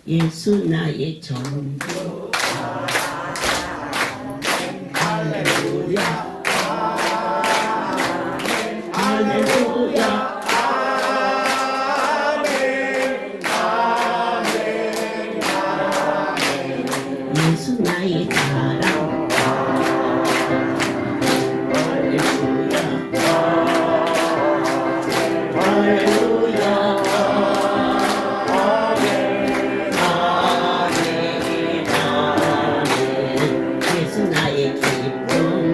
예수 나의 전부. 할렐루야. 할렐루야. 예수 나의 사랑. 할렐루야. 할렐루야. 예수 나의 기쁨.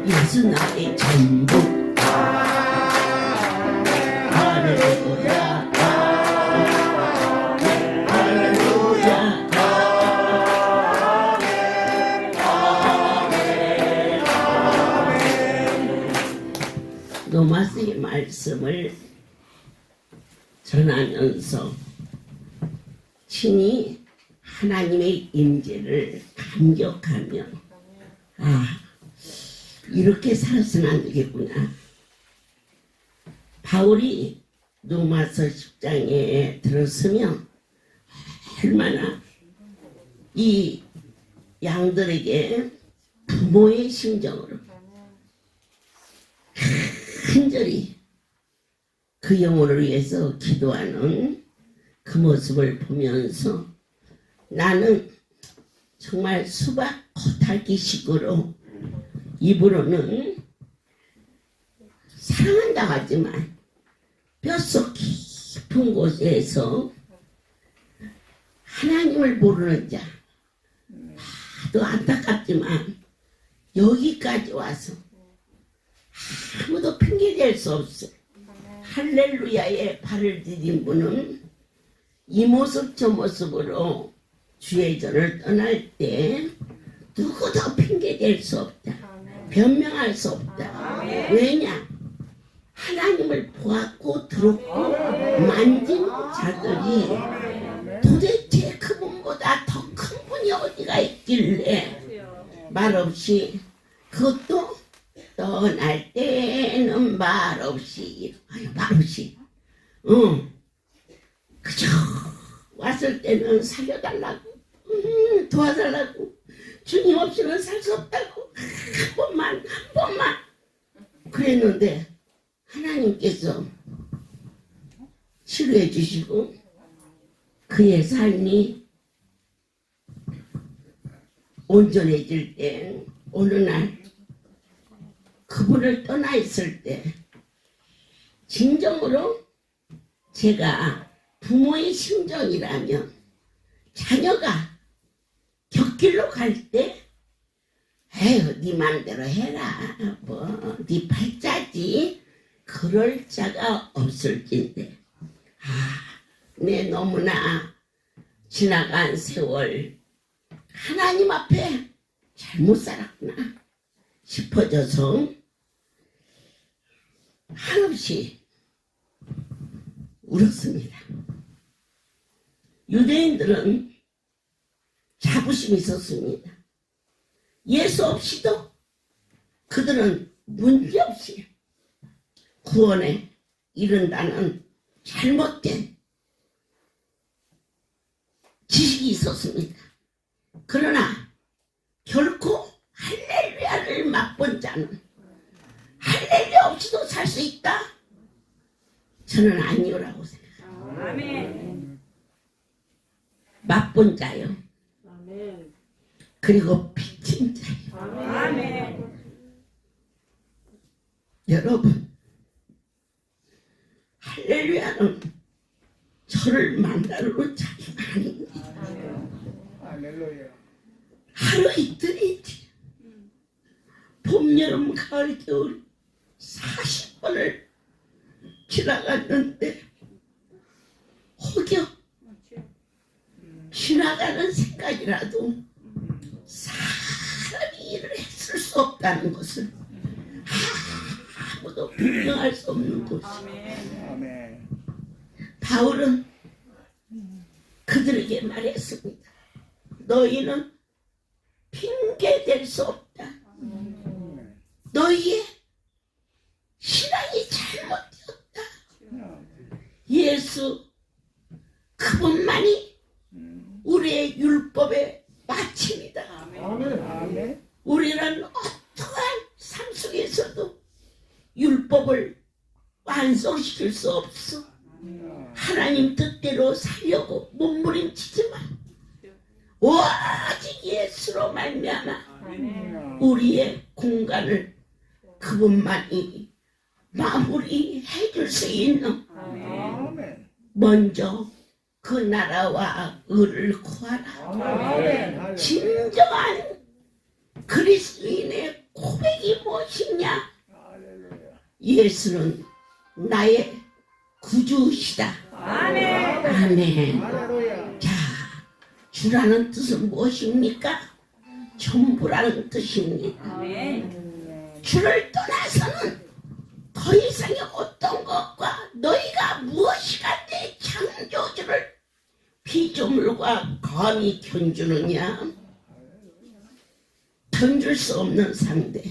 예수 나의 전부. 할렐루야. 할렐루야. 로마서의 말씀을 전하면서 친히 하나님의 임재를 감격하며 이렇게 살아서는 안 되겠구나. 바울이 로마서 10장에 들었으면 얼마나 이 양들에게 부모의 심정으로 간절히 그 영혼을 위해서 기도하는 그 모습을 보면서 나는 정말 수박 겉핥기식으로 입으로는 사랑한다 하지만 뼛속 깊은 곳에서 하나님을 모르는 자, 나도 안타깝지만 여기까지 와서 아무도 핑계댈 수 없어. 할렐루야에 발을 디딘 분은 이 모습 저 모습으로 주의 전을 떠날 때 누구도 핑계댈 수 없다. 변명할 수 없다. 왜냐? 하나님을 보았고 들었고 만진 자들이 도대체 그분보다 더 큰 분이 어디가 있길래 말없이 그것도 떠날 때는 말없이 말없이 그저 왔을 때는 살려달라고 도와달라고 주님 없이는 살 수 없다고 한 번만 그랬는데 하나님께서 치료해 주시고 그의 삶이 온전해질 때 어느 날 그분을 떠나 있을 때 진정으로 제가 부모의 심정이라면 자녀가 곁길로 갈 때 에휴 네 맘대로 해라 뭐 네 팔자지 그럴 자가 없을진데 내 너무나 지나간 세월 하나님 앞에 잘못 살았구나 싶어져서 한없이 울었습니다. 유대인들은 자부심이 있었습니다. 예수 없이도 그들은 문제없이 구원에 이른다는 잘못된 지식이 있었습니다. 그러나 결코 할렐루야를 맛본 자는 할렐루야 없이도 살 수 있다? 저는 아니오라고 생각합니다. 아멘. 맛본 자요. 아멘. 그리고 빚진 자요. 아멘. 여러분 할렐루야는 저를 만나러 자기가 아닙니다. 할렐루야. 하루 이틀이지 봄, 여름, 가을, 겨울 40번을 지나갔는데 혹여 지나가는 생각이라도 사람이 일을 했을 수 없다는 것을 아무도 분명할 수 없는 것이 아멘. 바울은 그들에게 말했습니다. 너희는 핑계댈 수 없다. 너희의 신앙이 잘못되었다. 예수 그분만이 우리의 율법의 마침이다. 아멘. 우리는 어떠한 삶 속에서도 율법을 완성시킬 수 없어. 하나님 뜻대로 살려고 몸부림치지만 오직 예수로 말미암아 우리의 공간을 그분만이 마무리해 줄 수 있는, 아멘. 먼저 그 나라와 의를 구하라. 아멘. 진정한 그리스도인의 고백이 무엇이냐? 할렐루야. 예수는 나의 구주시다. 아멘. 아멘. 할렐루야. 자, 주라는 뜻은 무엇입니까? 전부라는 뜻입니다. 아멘. 주를 떠나서는 더 이상의 어떤 것과 너희가 무엇이가 내 창조주를 피조물과 감히 견주느냐? 견줄 수 없는 상대.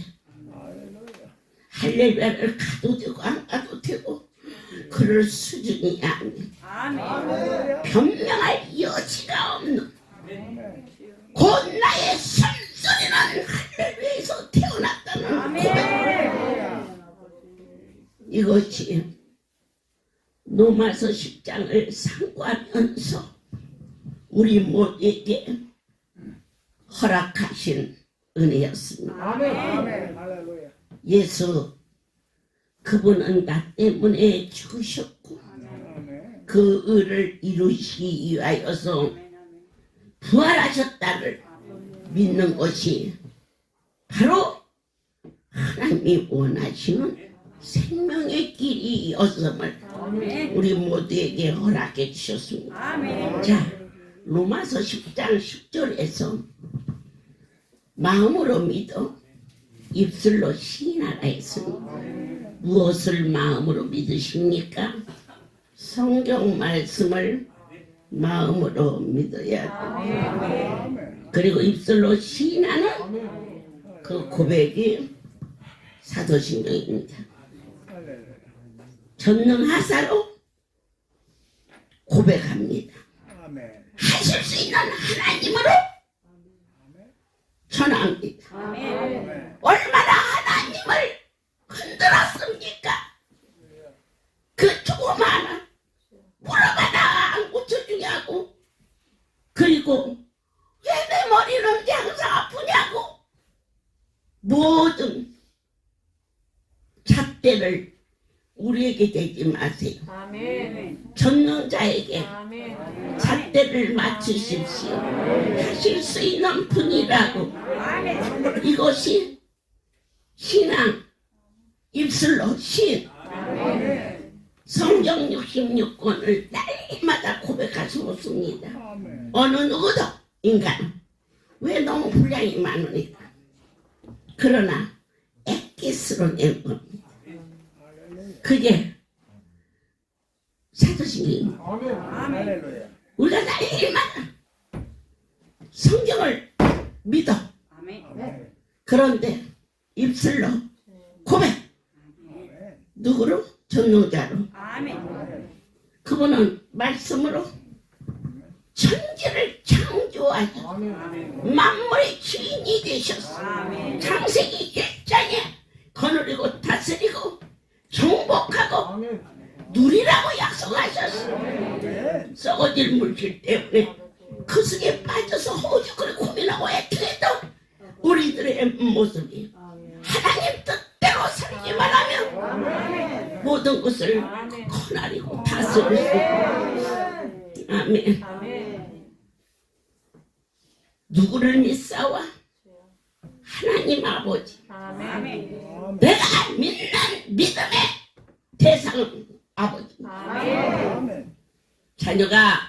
할렐루야를 가도 되고 안 가도 되고 그럴 수준이 아니야. 아멘. 변명할 여지가 없는, 곧 나의 숨소리는 할렐루야에서 태어났다는 고백. 이것이 로마서 10장을 상고하면서 우리 모두에게 허락하신 은혜였습니다. 아멘. 할렐루야. 예수 그분은 나 때문에 죽으셨고 아멘. 그 의를 이루시기 위하여서 부활하셨다를 믿는 것이 바로 하나님이 원하시는 생명의 길이었음을 우리 모두에게 허락해 주셨습니다. 아멘. 자, 로마서 10장 10절에서 마음으로 믿어 입술로 시인하라 했습니다. 무엇을 마음으로 믿으십니까? 성경 말씀을 마음으로 믿어야 돼. 그리고 입술로 시인하는 그 고백이 사도신경입니다. 할렐루야. 전능하사로 고백합니다. 아멘. 하실 수 있는 하나님으로 전합니다. 아멘. 얼마나 하나님을 흔들었습니까? 그 조그마한 물어봐라 안 고쳐주냐고, 그리고 왜 내 머리는 항상 아프냐고, 모든 잣대를 우리에게 대지 마세요. 아멘. 전능자에게 아멘. 잣대를 맞추십시오. 하실 수 있는 분이라고. 아멘. 이것이 신앙, 입술로 신, 성경 66권을 날마다 고백할 수 없습니다. 아멘. 어느 누구도 인간, 왜 너무 분량이 많으니까. 그러나 엑기스로 낸 겁니다. 그게 사도신경입니다. 할렐루야. 우리가 날마다 성경을 믿어. 아멘. 그런데 입술로 고백. 누구로? 전능자로. 아멘. 그분은 말씀으로 천지를 창조하여 만물의 주인이 되셨어. 아멘. 창세기 1장에 거느리고 다스리고 정복하고 누리라고 약속하셨어. 썩어질 물질 때문에 그 속에 빠져서 허우적거리 고민하고 애통했던 우리들의 모습이 하나님 뜻대로 살기만 하면 모든 것을 거느리고 다스릴 수 있고. 아멘. 아멘. 누구를 믿사와? 하나님 아버지. 아멘. 내가 믿는 믿음의 대상 아버지. 아멘. 자녀가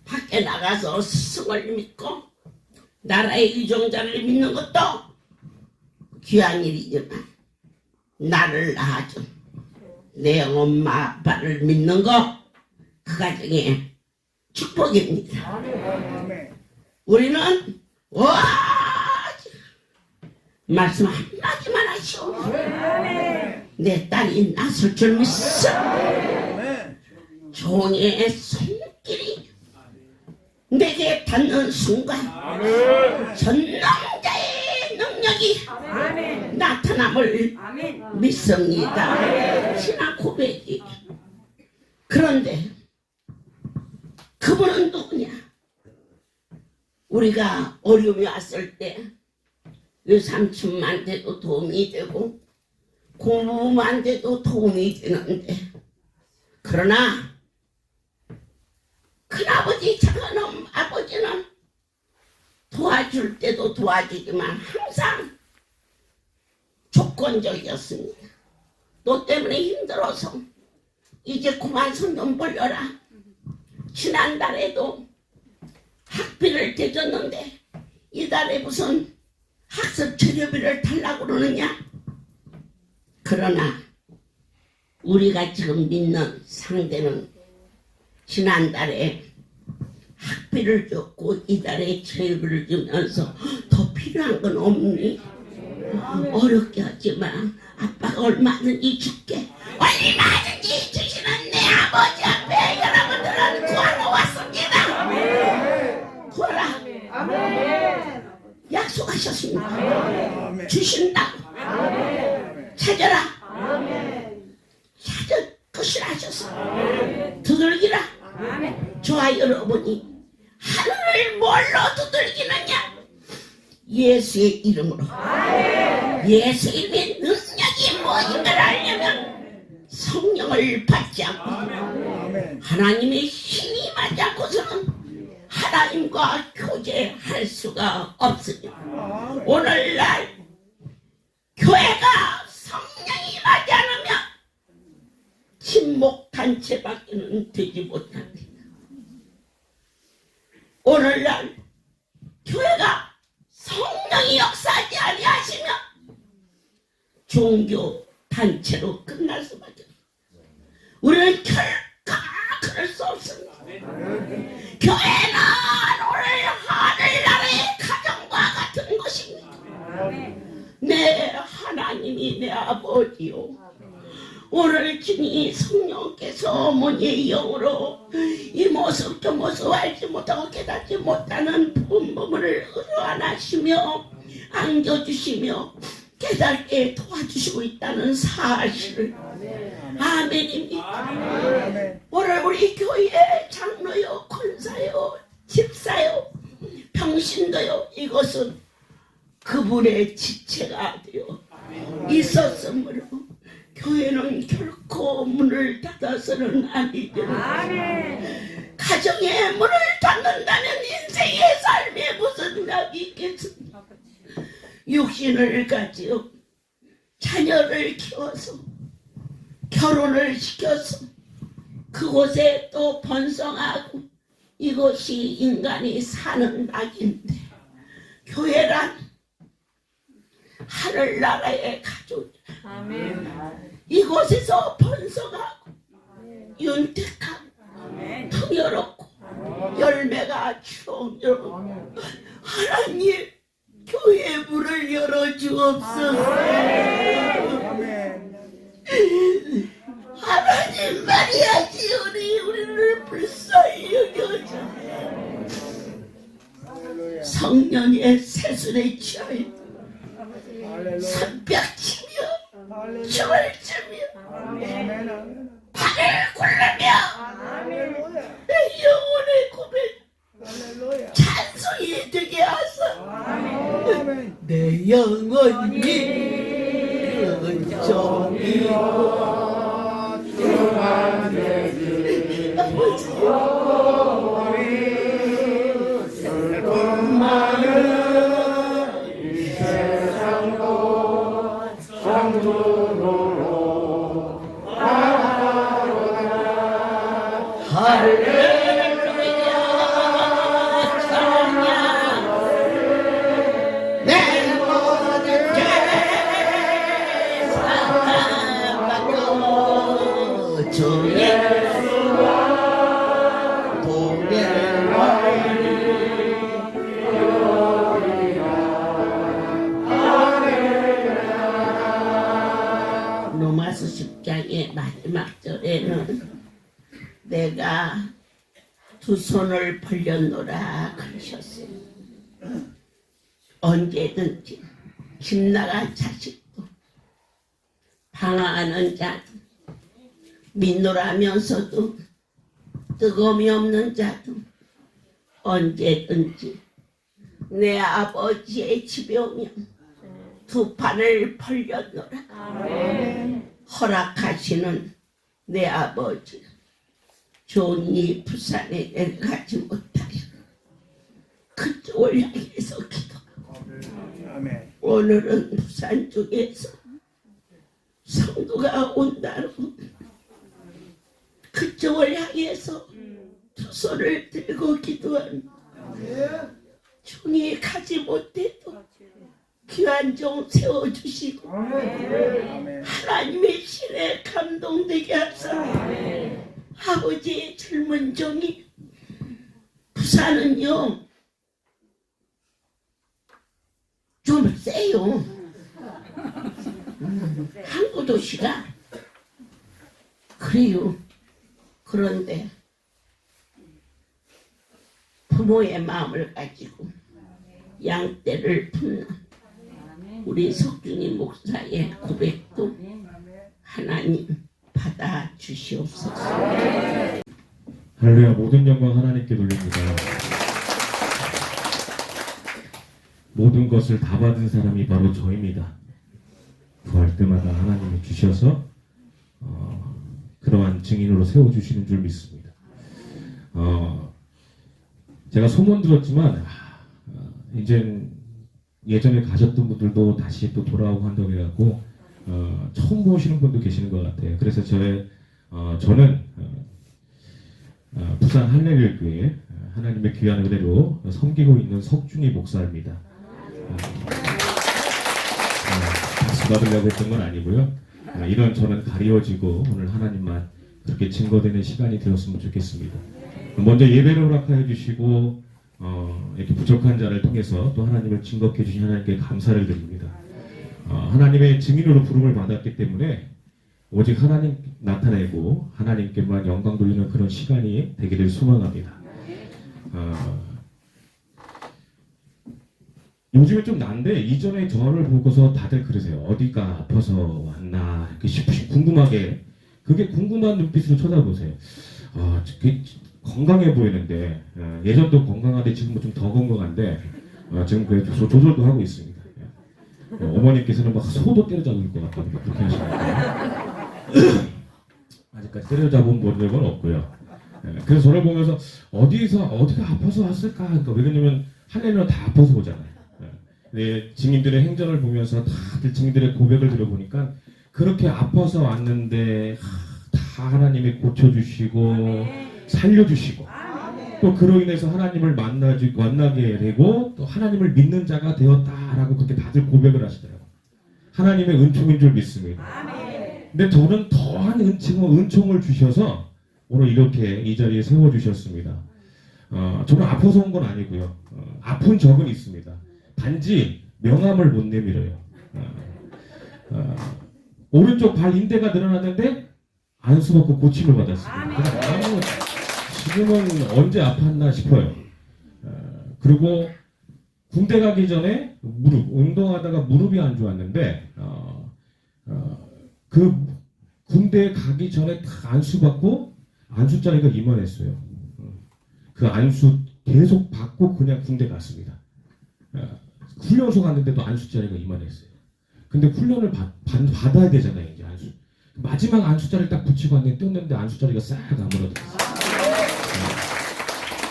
밖에 나가서 스승을 믿고 나라의 의종자를 믿는 것도 귀한 일이지만 나를 낳아준 내 엄마 아빠를 믿는 거 그 가정의 축복입니다. 아멘. 우리는 와 말씀 한마디만 하시오. 내 딸이 낳을 줄 믿어. 아멘. 종의 손길이 내게 닿는 순간 전능자의 능력이 나타남을 믿습니다. 신앙 고백이. 그런데 그분은 누구냐? 우리가 어려움이 왔을 때 외삼촌만 돼도 도움이 되고 공부만 돼도 도움이 되는데, 그러나 큰아버지 작은 아버지는 도와줄 때도 도와주지만 항상 조건적이었습니다. 너 때문에 힘들어서 이제 그만 손 좀 벌려라. 지난달에도 학비를 대줬는데 이달에 무슨 학습 재료비를 달라고 그러느냐? 그러나 우리가 지금 믿는 상대는 지난달에 학비를 줬고 이달에 재료비를 주면서 더 필요한 건 없니? 어렵게 하지만 아빠가 얼마든지 줄게. 얼마든지 주시는 내 아버지 앞에 여러분들은 구하러 왔습니다. 구하라. 약속하셨습니다. 아멘. 주신다고. 찾아라. 찾을 것이라 하셨어요. 두들기라. 저와 여러분이 하늘을 뭘로 두들기느냐? 예수의 이름으로. 예수의 이름의 능력이 무엇인가를 알려면 성령을 받지 않고 아멘. 하나님의 힘이 임하지 않고서는 하나님과 교제할 수가 없습니다. 아멘. 오늘날 교회가 성령이 임하지 않으면 친목단체밖에는 되지 못합니다. 오늘날 교회가 성령이 역사하지 아니하시면 종교 단체로 끝날 수밖에 없습니다. 우리는 결코 그럴 수 없습니다. 교회는 오늘 하늘나라의 가정과 같은 것입니다. 내 하나님이 내 아버지요. 오늘 주님 성령께서 어머니의 영으로 이 모습 저 모습 알지 못하고 깨닫지 못하는 본범을 의료하시며 안겨주시며 깨닫게 도와주시고 있다는 사실을 아멘입니다. 아멘. 오늘 우리 교회 장로요, 권사요, 집사요, 평신도요, 이것은 그분의 지체가 되어 있었으므로 교회는 결코 문을 닫아서는 아니되는 가정의 문을 닫는다면 인생의 삶에 무슨 낙이 있겠습니까? 육신을 가지고 자녀를 키워서 결혼을 시켜서 그곳에 또 번성하고 이것이 인간이 사는 낙인데, 교회란 하늘나라의 가족, 이곳에서 번성하고 윤택하고 풍요롭고 열매가 충만하고 하나님 교회 문을 열어주옵소서. 아멘. 하나님 말이야지 우리를 불쌍히 여겨주세요. 할렐루야. 성령의 세술에 취하여 할렐루야. 손뼉치며 할렐루야. 춤을 추며 아멘. 아멘. 발을 굴르며 할렐루야. 내 영혼의 고백 할렐루야. 찬송이 되게 하사 아멘. 내 영혼이 은총이요 할렐루야 찬양 내 모든 죄 사랑받고 주 예수와 때마다 두 손을 벌려놓으라 그러셨어요. 언제든지 힘나간 자식도 방황하는 자 민노라면서도 뜨거움이 없는 자도 언제든지 내 아버지의 집에 오면 두 판을 벌려놓으라. 허락하시는 내 아버지 좋은 이 부산에 내려가지 못하여 그쪽을 향해서 기도하고 아멘. 오늘은 부산 쪽에서 성도가 온다고 그쪽을 향해서 두 손을 들고 기도한 중에 가지 못해도 귀한 종 세워주시고 아멘. 하나님의 신에 감동되게 하사 아버지의 젊은 종이 부산은요 좀 세요. 항구 도시가 그래요. 그런데 부모의 마음을 가지고 양떼를 품는 우리 석준이 목사의 고백도 하나님 받아 주시옵소서. 할렐루야. 모든 영광 하나님께 돌립니다. 모든 것을 다 받은 사람이 바로 저입니다. 구할 때마다 하나님이 주셔서 그러한 증인으로 세워주시는 줄 믿습니다. 제가 소문 들었지만 이제 예전에 가셨던 분들도 다시 또 돌아오고 한다고 해갖고 처음 보시는 분도 계시는 것 같아요. 그래서 저는 부산 할렐루야교회 하나님의 귀한 은혜로 섬기고 있는 석준이 목사입니다. 박수 받으려고 했던 건 아니고요. 이런 저는 가리워지고 오늘 하나님만 그렇게 증거되는 시간이 되었으면 좋겠습니다. 먼저 예배를 허락하여 주시고 이렇게 부족한 자를 통해서 또 하나님을 증거해 주신 하나님께 감사를 드립니다. 하나님의 증인으로 부름을 받았기 때문에 오직 하나님 나타내고 하나님께만 영광 돌리는 그런 시간이 되기를 소망합니다. 요즘에 좀 난데 이전에 저를 보고서 다들 그러세요. 어디가 아파서 왔나 이렇게 궁금하게 그게 궁금한 눈빛으로 쳐다보세요. 건강해 보이는데 예전도 건강한데 지금은 좀 더 건강한데 지금 그래 조절도 하고 있습니다. 어머님께서는 막 소도 때려잡을 것 같다고 그렇게 하시니까 아직까지 때려잡은 본 적은 없고요. 그래서 저를 보면서 어디가 아파서 왔을까? 그러니까 왜냐면 할렐루야 다 아파서 오잖아요. 증인들의 행전을 보면서 다들 증인들의 고백을 들어보니까 그렇게 아파서 왔는데 다 하나님이 고쳐주시고 살려주시고 또 그로 인해서 하나님을 만나게 되고 또 하나님을 믿는 자가 되었다라고 그렇게 다들 고백을 하시더라고요. 하나님의 은총인 줄 믿습니다. 근데 저는 더한 은총을 주셔서 오늘 이렇게 이 자리에 세워주셨습니다. 저는 아파서 온 건 아니고요. 아픈 적은 있습니다. 단지 명함을 못 내밀어요. 오른쪽 발 인대가 늘어났는데 안수받고 고침을 받았습니다. 지금은 언제 아팠나 싶어요. 그리고 군대 가기 전에 운동하다가 무릎이 안 좋았는데 그 군대 가기 전에 다 안수받고 안수자리가 이만했어요. 그 안수 계속 받고 그냥 군대 갔습니다. 훈련소 갔는데도 안수자리가 이만했어요. 근데 훈련을 받아야 되잖아요. 이제 안수. 마지막 안수자리를 딱 붙이고 왔는데 떴는데 안수자리가 싹 아물어들었어요.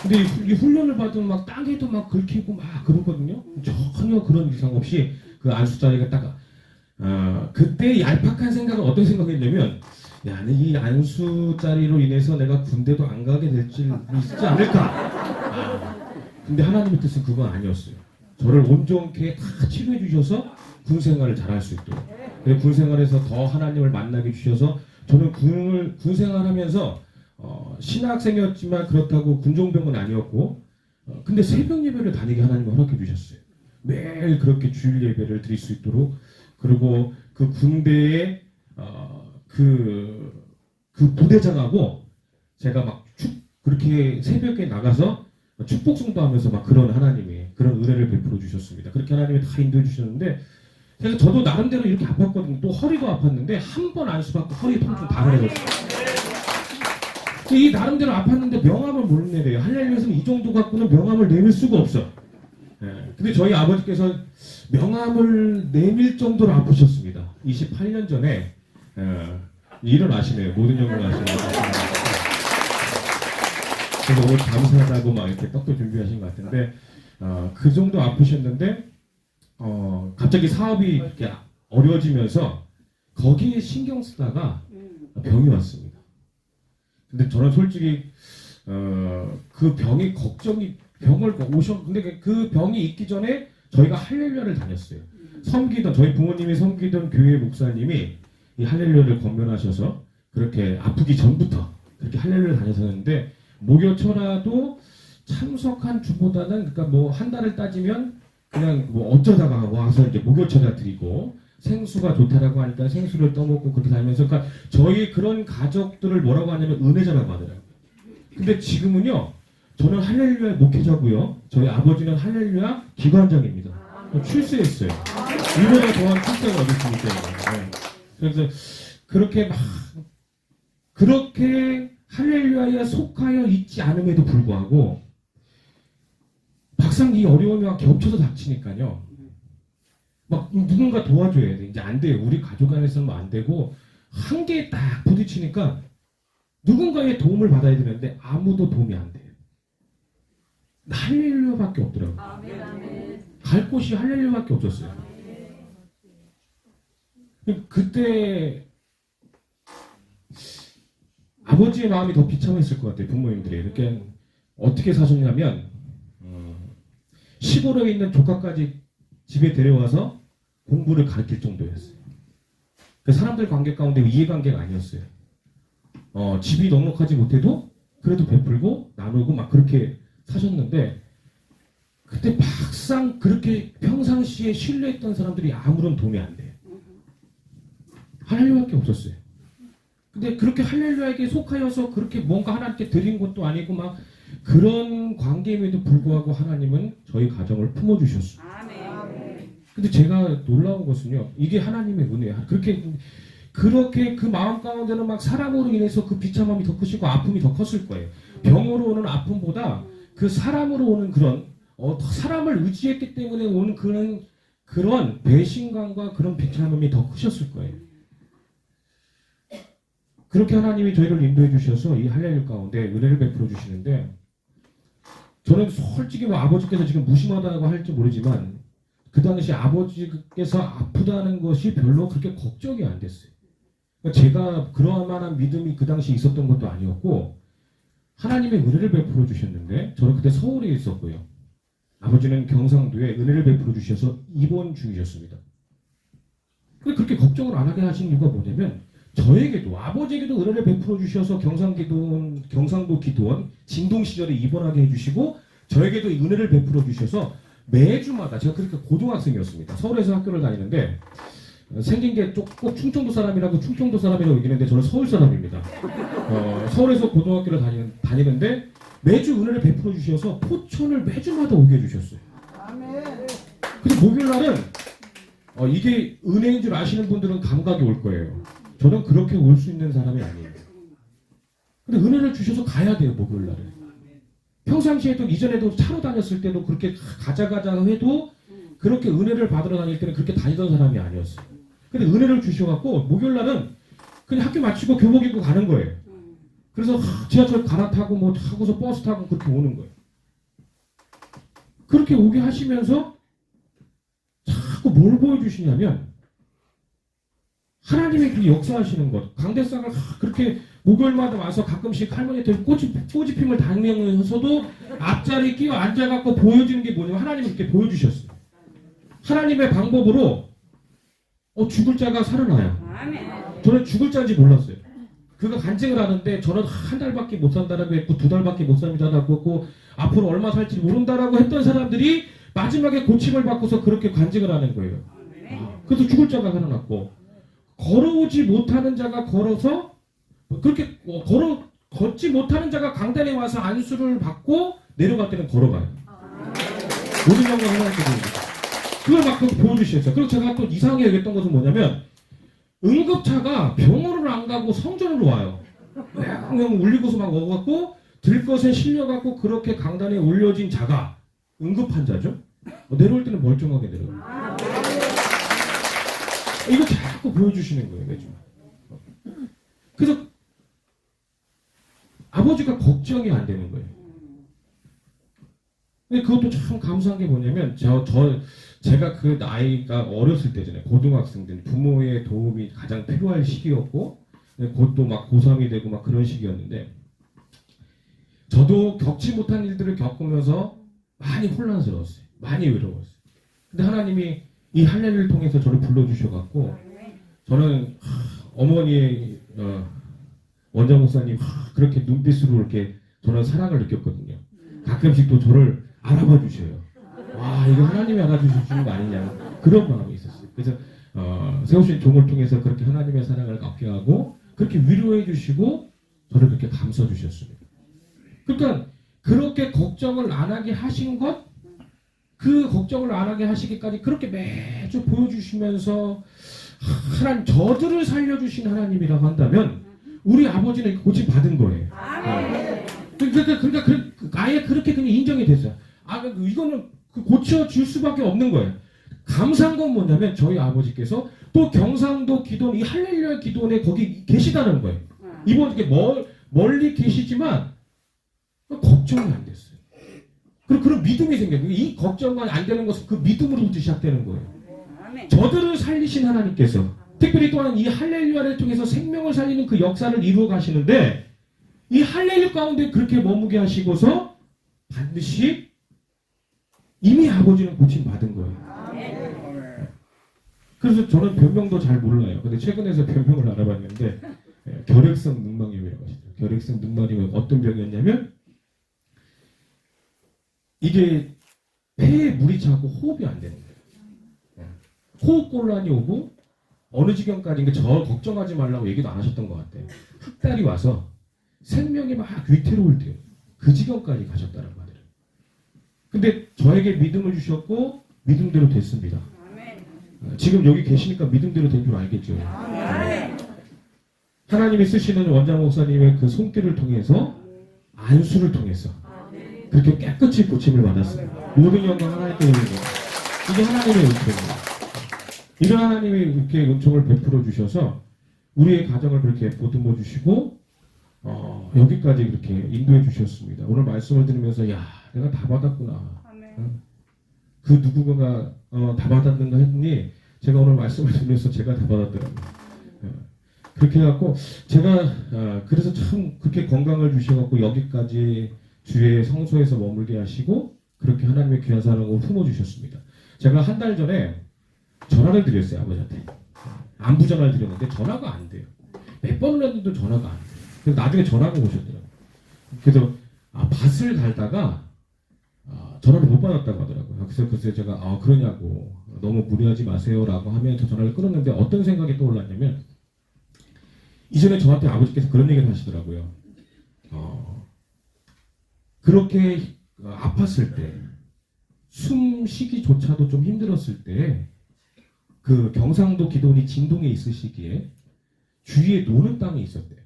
근데 이 훈련을 받으면 막 땅에도 막 긁히고 막 그러거든요. 전혀 그런 이상 없이 그 안수자리가 딱 그때 얄팍한 생각은 어떤 생각이었냐면 야, 이 안수자리로 인해서 내가 군대도 안 가게 될지 있지 않을까. 근데 하나님의 뜻은 그건 아니었어요. 저를 온전케 다 치료해 주셔서 군 생활을 잘할 수 있도록. 군 생활에서 더 하나님을 만나게 주셔서 저는 군 생활하면서 신학생이었지만 그렇다고 군종병은 아니었고 근데 새벽 예배를 다니게 하나님이 허락해 주셨어요. 매일 그렇게 주일 예배를 드릴 수 있도록. 그리고 그 군대의 그 부대장하고 제가 막 그렇게 새벽에 나가서 축복 승부하면서 막 그런 하나님이 그런 은혜를 베풀어 주셨습니다. 그렇게 하나님이 다 인도해 주셨는데 그래서 저도 나름대로 이렇게 아팠거든요. 또 허리도 아팠는데 한 번 안수받고 허리 통증 다 나아졌어요. 이 나름대로 아팠는데 명함을 못 내려요. 할렐루야에서는 이 정도 갖고는 명함을 내밀 수가 없어. 예. 근데 저희 아버지께서 명함을 내밀 정도로 아프셨습니다. 28년 전에 일어나시네요. 모든 영광 하시는 것 같습니다. 그래서 오늘 감사하다고 막 이렇게 떡도 준비하신 것 같은데 그 정도 아프셨는데 갑자기 사업이 이렇게 어려워지면서 거기에 신경 쓰다가 병이 왔습니다. 근데 저는 솔직히 그 병이 걱정이 병을 근데 그 병이 있기 전에 저희가 할렐루야를 다녔어요. 섬기던 저희 부모님이 섬기던 교회 목사님이 이 할렐루야를 권면하셔서 그렇게 아프기 전부터 그렇게 할렐루야를 다녔었는데 목요철화도 참석한 주보다는 그러니까 뭐 한 달을 따지면 그냥 뭐 어쩌다가 와서 이제 목요철화 드리고 생수가 좋다라고 하니까 생수를 떠먹고 그렇게 다니면서 그러니까 저희 그런 가족들을 뭐라고 하냐면 은혜자라고 하더라고요. 근데 지금은요 저는 할렐루야 목회자고요. 저희 아버지는 할렐루야 기관장입니다. 출세했어요. 이보다 더한 출세가 어디 있습니까? 네. 그래서 그렇게 막 그렇게 할렐루야에 속하여 있지 않음에도 불구하고 막상 이 어려움이 막 겹쳐서 닥치니까요. 막 누군가 도와줘야 돼. 이제 안 돼요. 우리 가족 안에서는 안 되고 한계에 딱 부딪히니까 누군가의 도움을 받아야 되는데 아무도 도움이 안 돼요. 할렐루야밖에 없더라고요. 갈 곳이 할렐루야밖에 없었어요. 그때 아버지의 마음이 더 비참했을 것 같아요. 부모님들이 이렇게 어떻게 사셨냐면 시골에 있는 조카까지 집에 데려와서 공부를 가르칠 정도였어요. 그 사람들 관계 가운데 이해관계가 아니었어요. 집이 넉넉하지 못해도 그래도 베풀고 나누고 막 그렇게 사셨는데 그때 막상 그렇게 평상시에 신뢰했던 사람들이 아무런 도움이 안 돼요. 할렐루야밖에 없었어요. 근데 그렇게 할렐루야에게 속하여서 그렇게 뭔가 하나님께 드린 것도 아니고 막 그런 관계임에도 불구하고 하나님은 저희 가정을 품어주셨어요. 근데 제가 놀라운 것은요, 이게 하나님의 은혜야. 그렇게 그 마음 가운데는 막 사람으로 인해서 그 비참함이 더 크시고 아픔이 더 컸을 거예요. 병으로 오는 아픔보다 그 사람으로 오는 그런 사람을 의지했기 때문에 오는 그런 배신감과 그런 비참함이 더 크셨을 거예요. 그렇게 하나님이 저희를 인도해 주셔서 이 할렐루야 가운데 은혜를 베풀어 주시는데 저는 솔직히 뭐 아버지께서 지금 무심하다고 할지 모르지만 그 당시 아버지께서 아프다는 것이 별로 그렇게 걱정이 안 됐어요. 그러니까 제가 그러한 만한 믿음이 그 당시 있었던 것도 아니었고 하나님의 은혜를 베풀어 주셨는데 저는 그때 서울에 있었고요. 아버지는 경상도에 은혜를 베풀어 주셔서 입원 중이셨습니다. 근데 그렇게 걱정을 안 하게 하신 이유가 뭐냐면 저에게도 아버지에게도 은혜를 베풀어 주셔서 경상도 기도원 진동 시절에 입원하게 해주시고 저에게도 은혜를 베풀어 주셔서 매주마다 제가 그렇게 고등학생이었습니다. 서울에서 학교를 다니는데 생긴 게 꼭 충청도 사람이라고 얘기하는데 저는 서울 사람입니다. 서울에서 고등학교를 다니는데 매주 은혜를 베풀어 주셔서 포천을 매주마다 오게 해주셨어요. 근데 목요일 날은 이게 은혜인 줄 아시는 분들은 감각이 올 거예요. 저는 그렇게 올 수 있는 사람이 아니에요. 근데 은혜를 주셔서 가야 돼요, 목요일 날에. 평상시에도 이전에도 차로 다녔을 때도 그렇게 가자 해도 그렇게 은혜를 받으러 다닐 때는 그렇게 다니던 사람이 아니었어요. 근데 은혜를 주셔갖고 목요일 날은 그냥 학교 마치고 교복 입고 가는 거예요. 그래서 지하철 갈아타고 뭐 타고서 버스 타고 그렇게 오는 거예요. 그렇게 오게 하시면서 자꾸 뭘 보여주시냐면 하나님의 그 역사하시는 것, 강대상을 그렇게 목요일마다 와서 가끔씩 할머니한테 꼬집힘을 당면서도 앞자리에 끼어 앉아갖고 보여주는 게 뭐냐면 하나님이 이렇게 보여주셨어요. 하나님의 방법으로 죽을 자가 살아나요. 저는 죽을 자인지 몰랐어요. 그가 간증을 하는데 저는 한 달밖에 못 산다라고 했고 2달밖에 못 산다라고 했고 앞으로 얼마 살지 모른다라고 했던 사람들이 마지막에 고침을 받고서 그렇게 간증을 하는 거예요. 그래서 죽을 자가 살아났고 걸어오지 못하는 자가 걸어서 그렇게 걷지 못하는 자가 강단에 와서 안수를 받고 내려갈 때는 걸어가요. 모든 영광을 하나님께 드립니다. 그걸 막 보여주셨어요. 그리고 제가 또 이상하게 여겼던 것은 뭐냐면 응급차가 병원을 안 가고 성전으로 와요. 그냥 울리고서 막 와갖고 들것에 실려갖고 그렇게 강단에 올려진 자가 응급 환자죠. 내려올 때는 멀쩡하게 내려와요. 이거 자꾸 보여주시는 거예요. 매주. 그래서 아버지가 걱정이 안 되는 거예요. 근데 그것도 참 감사한 게 뭐냐면 제가 그 나이가 어렸을 때잖아요. 고등학생 때 부모의 도움이 가장 필요할 시기였고 곧 또 막 고3이 되고 막 그런 시기였는데 저도 겪지 못한 일들을 겪으면서 많이 혼란스러웠어요. 많이 외로웠어요. 근데 하나님이 이 할례를 통해서 저를 불러주셔갖고 저는 어머니의 원장 목사님 그렇게 눈빛으로 이렇게 저는 사랑을 느꼈거든요. 가끔씩 또 저를 알아봐 주셔요. 와 이거 하나님이 알아주시는 거 아니냐 그런 마음이 있었어요. 그래서 세우신 종을 통해서 그렇게 하나님의 사랑을 갖게 하고 그렇게 위로해 주시고 저를 그렇게 감싸 주셨습니다. 그러니까 그렇게 걱정을 안 하게 하신 것 그 걱정을 안 하게 하시기까지 그렇게 매주 보여주시면서 하나님 저들을 살려주신 하나님이라고 한다면 우리 아버지는 고침 받은 거예요. 그러니까 아예 그렇게 그냥 인정이 됐어요. 이거는 고쳐줄 수밖에 없는 거예요. 감사한 건 뭐냐면 저희 아버지께서 또 경상도 기돈 이 할렐루야 기돈에 거기 계시다는 거예요. 이번 이렇게 멀리 계시지만 걱정이 안 됐어요. 그리고 그런 믿음이 생겨요. 이 걱정만 안 되는 것은 그 믿음으로부터 시작되는 거예요. 저들을 살리신 하나님께서 특별히 또한 이 할렐루야를 통해서 생명을 살리는 그 역사를 이루어 가시는데 이 할렐루야 가운데 그렇게 머무게 하시고서 반드시 이미 아버지는 고침 받은 거예요. 그래서 저는 변명도 잘 몰라요. 근데 최근에서 변명을 알아봤는데 결핵성 늑막염이라고 하시더라고요. 결핵성 늑막염은 어떤 병이었냐면 이게 폐에 물이 차고 호흡이 안 되는 거예요. 호흡곤란이 오고 어느 지경까지 저 걱정하지 말라고 얘기도 안 하셨던 것 같아요. 흑달이 와서 생명이 막 위태로울 때요. 그 지경까지 가셨다는 말이에요. 근데 저에게 믿음을 주셨고 믿음대로 됐습니다. 지금 여기 계시니까 믿음대로 된 줄 알겠죠. 하나님이 쓰시는 원장 목사님의 그 손길을 통해서 안수를 통해서 그렇게 깨끗이 고침을 받았습니다. 모든 영광 하나님께 드리는 거예요. 이게 하나님의 은총입니다. 이런 하나님이 이렇게 은총을 베풀어 주셔서 우리의 가정을 그렇게 보듬어 주시고 여기까지 그렇게 인도해 주셨습니다. 오늘 말씀을 들으면서 야 내가 다 받았구나. 그 누구가 다 받았는가 했더니 제가 오늘 말씀을 들으면서 제가 다 받았더라고요. 그렇게 해갖고 제가 그래서 참 그렇게 건강을 주셔갖고 여기까지 주의 성소에서 머물게 하시고 그렇게 하나님의 귀한 사랑을 품어주셨습니다. 제가 한 달 전에 전화를 드렸어요. 아버지한테. 안부 전화를 드렸는데 전화가 안 돼요. 몇 번을 했는데 전화가 안 돼요. 그래서 나중에 전화가 오셨더라고요. 그래서 밭을 갈다가 전화를 못 받았다고 하더라고요. 그래서 제가 그러냐고 너무 무리하지 마세요라고 하면서 전화를 끊었는데 어떤 생각이 떠올랐냐면 이전에 저한테 아버지께서 그런 얘기를 하시더라고요. 그렇게 아팠을 때 숨쉬기조차도 좀 힘들었을 때 그 경상도 기돈이 진동에 있으시기에 주위에 노는 땅이 있었대요.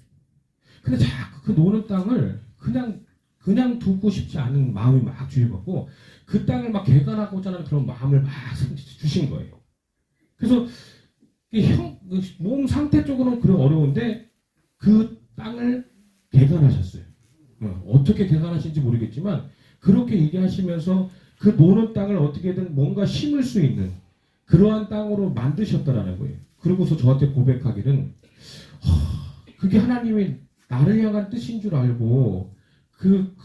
근데 자꾸 그 노는 땅을 그냥 두고 싶지 않은 마음이 막 주입었고 그 땅을 막 개간하고자 하는 그런 마음을 막 주신 거예요. 그래서 몸 상태 쪽으로는 그래 어려운데 그 땅을 개간하셨어요. 어떻게 개간하신지 모르겠지만 그렇게 얘기하시면서 그 노는 땅을 어떻게든 뭔가 심을 수 있는 그러한 땅으로 만드셨다라는 거예요. 그러고서 저한테 고백하기는 그게 하나님의 나를 향한 뜻인 줄 알고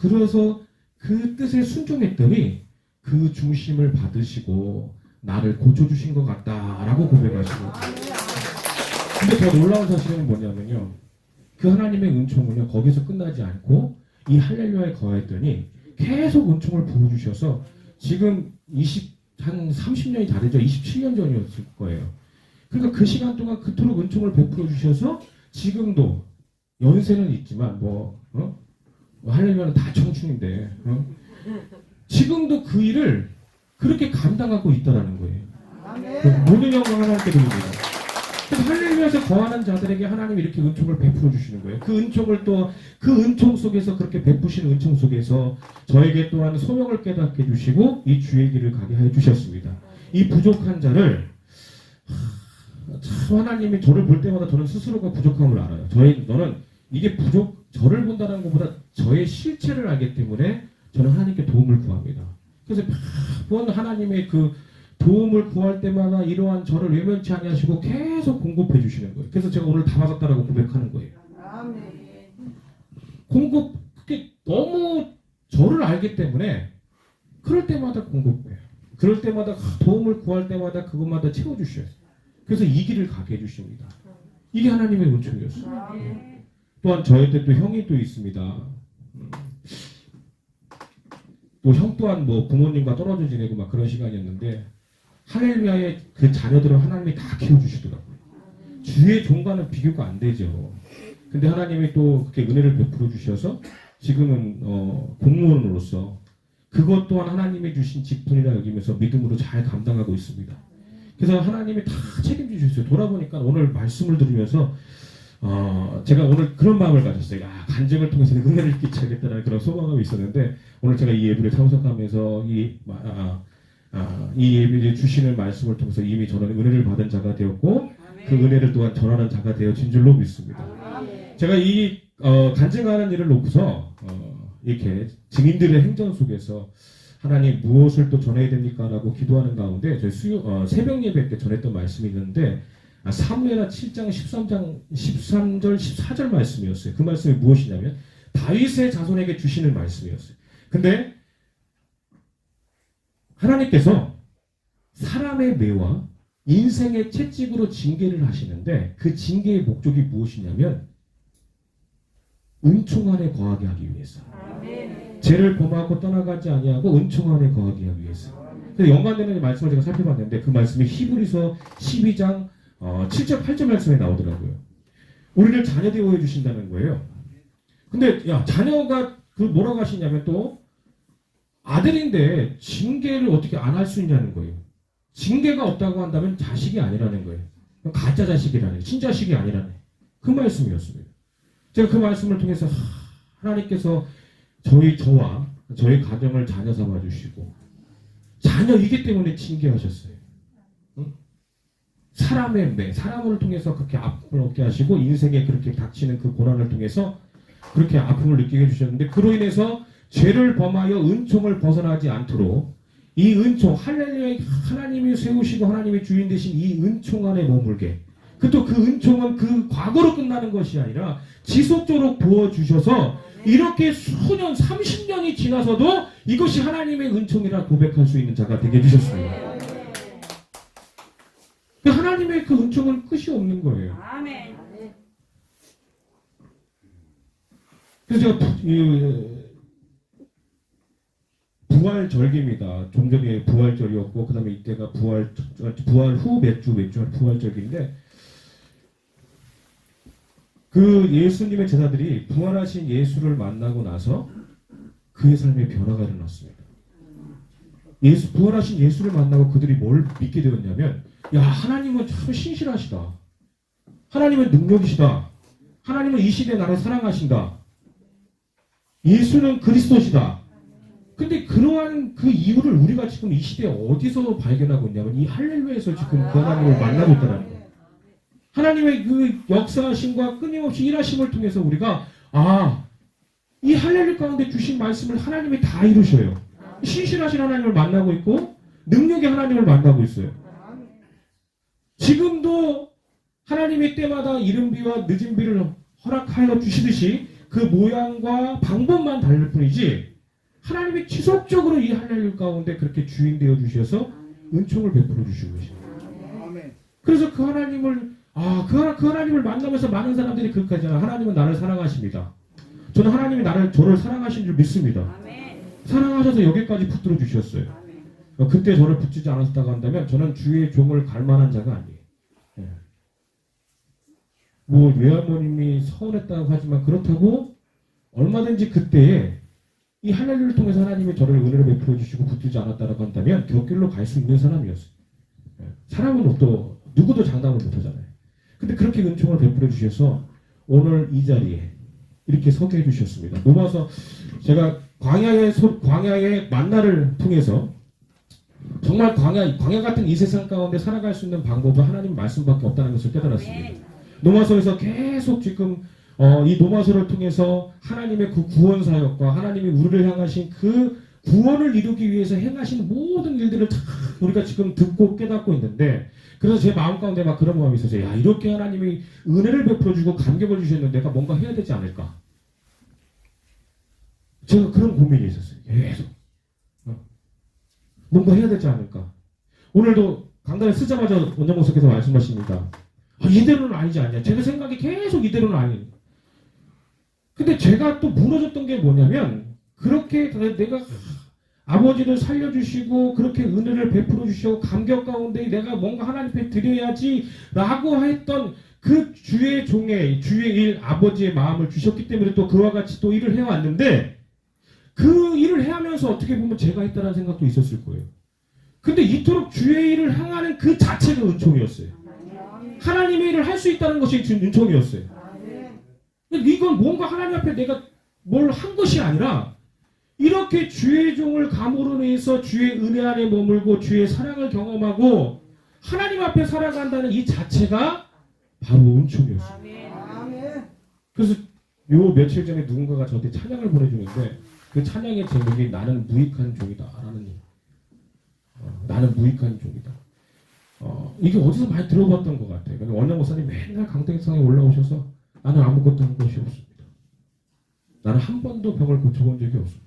그래서 그 뜻에 순종했더니 그 중심을 받으시고 나를 고쳐주신 것 같다라고 고백하시고 근데 더 놀라운 사실은 뭐냐면요. 그 하나님의 은총은요. 거기서 끝나지 않고 이 할렐루야에 거했더니 계속 은총을 부어주셔서 지금 한 30년이 다 되죠. 27년 전이었을 거예요. 그러니까 그 시간 동안 그토록 은총을 베풀어 주셔서 지금도 연세는 있지만 할렐루야는 다 청춘인데 지금도 그 일을 그렇게 감당하고 있다라는 거예요. 모든 영광 하나님께 드립니다. 그래서 할렐루야에서 거하는 자들에게 하나님이 이렇게 은총을 베풀어 주시는 거예요. 그 은총을 또 그 은총 속에서 그렇게 베푸시는 은총 속에서 저에게 또한 소명을 깨닫게 해주시고 이 주의 길을 가게 해 주셨습니다. 이 부족한 자를 참 하나님이 저를 볼 때마다 저는 스스로가 부족함을 알아요. 너는 이게 저를 본다는 것보다 저의 실체를 알기 때문에 저는 하나님께 도움을 구합니다. 그래서 매번 하나님의 그 도움을 구할 때마다 이러한 저를 외면치 아니하시고 계속 공급해 주시는 거예요. 그래서 제가 오늘 다 받았다라고 고백하는 거예요. 그게 너무 저를 알기 때문에 그럴 때마다 공급해요. 그럴 때마다 도움을 구할 때마다 그것마다 채워주셔요. 그래서 이 길을 가게 해주십니다. 이게 하나님의 은총이었어요. 또한 저한테 또 형이 또 있습니다. 또 형 또한 부모님과 떨어져 지내고 막 그런 시간이었는데 할렐루야의 그 자녀들을 하나님이 다 키워주시더라고요. 주의 종과는 비교가 안 되죠. 근데 하나님이 또 그렇게 은혜를 베풀어 주셔서 지금은 공무원으로서 그것 또한 하나님이 주신 직분이라 여기면서 믿음으로 잘 감당하고 있습니다. 그래서 하나님이 다 책임져 주셨어요. 돌아보니까 오늘 말씀을 들으면서 제가 오늘 그런 마음을 가졌어요. 간증을 통해서 은혜를 끼쳐야겠다는 그런 소망감이 있었는데 오늘 제가 이 예배를 참석하면서 이 예배에 주시는 말씀을 통해서 이미 저는 은혜를 받은 자가 되었고 그 은혜를 또한 전하는 자가 되어진 줄로 믿습니다. 제가 이 간증하는 일을 놓고서 이렇게 증인들의 행전 속에서 하나님 무엇을 또 전해야 됩니까? 라고 기도하는 가운데 저희 새벽 예배 때 전했던 말씀이 있는데 사무엘하 7장 13절 14절 말씀이었어요. 그 말씀이 무엇이냐면 다윗의 자손에게 주시는 말씀이었어요. 근데 하나님께서 사람의 매와 인생의 채찍으로 징계를 하시는데 그 징계의 목적이 무엇이냐면 은총 안에 거하게 하기 위해서. 죄를 범하고 떠나가지 아니하고 은총 안에 거하게 하기 위해서. 그래서 연관되는 말씀을 제가 살펴봤는데 그 말씀이 히브리서 12장 7절 8절 말씀에 나오더라고요. 우리를 자녀 되어 주신다는 거예요. 근데 자녀가 뭐라고 하시냐면 또 아들인데 징계를 어떻게 안 할 수 있냐는 거예요. 징계가 없다고 한다면 자식이 아니라는 거예요. 가짜 자식이라는 거예요. 친자식이 아니라는 그 말씀이었습니다. 제가 그 말씀을 통해서 하나님께서 저와 저희 가정을 자녀 삼아 주시고 자녀이기 때문에 징계하셨어요. 사람의 매, 사람을 통해서 그렇게 아픔을 얻게 하시고 인생에 그렇게 닥치는 그 고난을 통해서 그렇게 아픔을 느끼게 해주셨는데 그로 인해서 죄를 범하여 은총을 벗어나지 않도록 이 은총, 할렐루야 하나님이 세우시고 하나님의 주인 되신 이 은총 안에 머물게 또 그 은총은 그 과거로 끝나는 것이 아니라 지속적으로 부어주셔서 이렇게 수년, 30년이 지나서도 이것이 하나님의 은총이라 고백할 수 있는 자가 되게 해주셨어요. 하나님의 그 은총은 끝이 없는 거예요. 아멘. 그래서 제가 부활절기입니다. 좀 전에 부활절이었고 그 다음에 이때가 부활 후 몇 주 부활절기인데 그 예수님의 제자들이 부활하신 예수를 만나고 나서 그의 삶에 변화가 일어났습니다. 부활하신 예수를 만나고 그들이 뭘 믿게 되었냐면 하나님은 참 신실하시다. 하나님은 능력이시다. 하나님은 이 시대에 나를 사랑하신다. 예수는 그리스도시다. 근데 그러한 그 이유를 우리가 지금 이 시대에 어디서 발견하고 있냐면 이 할렐루야에서 지금 그 하나님을 만나고 있다는 거예요. 하나님의 그 역사하심과 끊임없이 일하심을 통해서 우리가 이 할렐루야 가운데 주신 말씀을 하나님이 다 이루셔요. 신실하신 하나님을 만나고 있고 능력의 하나님을 만나고 있어요. 지금도 하나님의 때마다 이른비와 늦은비를 허락하여 주시듯이 그 모양과 방법만 다를 뿐이지 하나님이 지속적으로 이 할렐루야 가운데 그렇게 주인 되어 주셔서 은총을 베풀어 주시고 계십니다. 그래서 그 하나님을 그 하나님을 만나면서 많은 사람들이 그렇게 하잖아요. 하나님은 나를 사랑하십니다. 저는 하나님이 저를 사랑하신 줄 믿습니다. 사랑하셔서 여기까지 붙들어 주셨어요. 그때 저를 붙이지 않았다고 한다면 저는 주의 종을 갈 만한 자가 아니에요. 뭐 외할머님이 서운했다고 하지만 그렇다고 얼마든지 그때에 이 할렐루야를 통해서 하나님이 저를 은혜를 베풀어 주시고 붙들지 않았다라고 한다면 곁길로 갈 수 있는 사람이었어요. 사람은 또 누구도 장담을 못하잖아요. 근데 그렇게 은총을 베풀어 주셔서 오늘 이 자리에 이렇게 서게 해주셨습니다. 로마서 제가 광야의 만나를 통해서 정말 광야 같은 이 세상 가운데 살아갈 수 있는 방법은 하나님 말씀밖에 없다는 것을 깨달았습니다. 로마서에서 계속 지금 이 로마서를 통해서 하나님의 그 구원 사역과 하나님이 우리를 향하신 그 구원을 이루기 위해서 행하신 모든 일들을 다 우리가 지금 듣고 깨닫고 있는데, 그래서 제 마음 가운데 막 그런 마음이 있었어요. 야, 이렇게 하나님이 은혜를 베풀어주고 감격을 주셨는데 내가 뭔가 해야 되지 않을까? 제가 그런 고민이 있었어요. 계속 뭔가 해야 되지 않을까? 오늘도 강단에 쓰자마자 원장 목사께서 말씀하십니다. 이대로는 아니지 않냐? 제가 생각이 계속 이대로는 아니에요. 근데 제가 또 무너졌던 게 뭐냐면, 그렇게 내가 아버지를 살려주시고 그렇게 은혜를 베풀어 주시고 감격 가운데 내가 뭔가 하나님 앞에 드려야지 라고 했던 그 주의 일, 아버지의 마음을 주셨기 때문에 또 그와 같이 또 일을 해왔는데, 그 일을 해하면서 어떻게 보면 제가 했다는 생각도 있었을 거예요. 근데 이토록 주의 일을 향하는 그 자체가 은총이었어요. 하나님의 일을 할 수 있다는 것이 은총이었어요. 이건 뭔가 하나님 앞에 내가 뭘 한 것이 아니라, 이렇게 주의 종을 감으로 인해서 주의 은혜 안에 머물고 주의 사랑을 경험하고 하나님 앞에 살아간다는 이 자체가 바로 은총이었어요. 그래서 요 며칠 전에 누군가가 저한테 찬양을 보내주는데, 그 찬양의 제목이 나는 무익한 종이다 라는 나는 무익한 종이다. 이게 어디서 많이 들어봤던 것 같아요. 원장 목사님 맨날 강대상에 올라오셔서 나는 아무것도 한 것이 없습니다. 나는 한 번도 병을 고쳐본 적이 없습니다.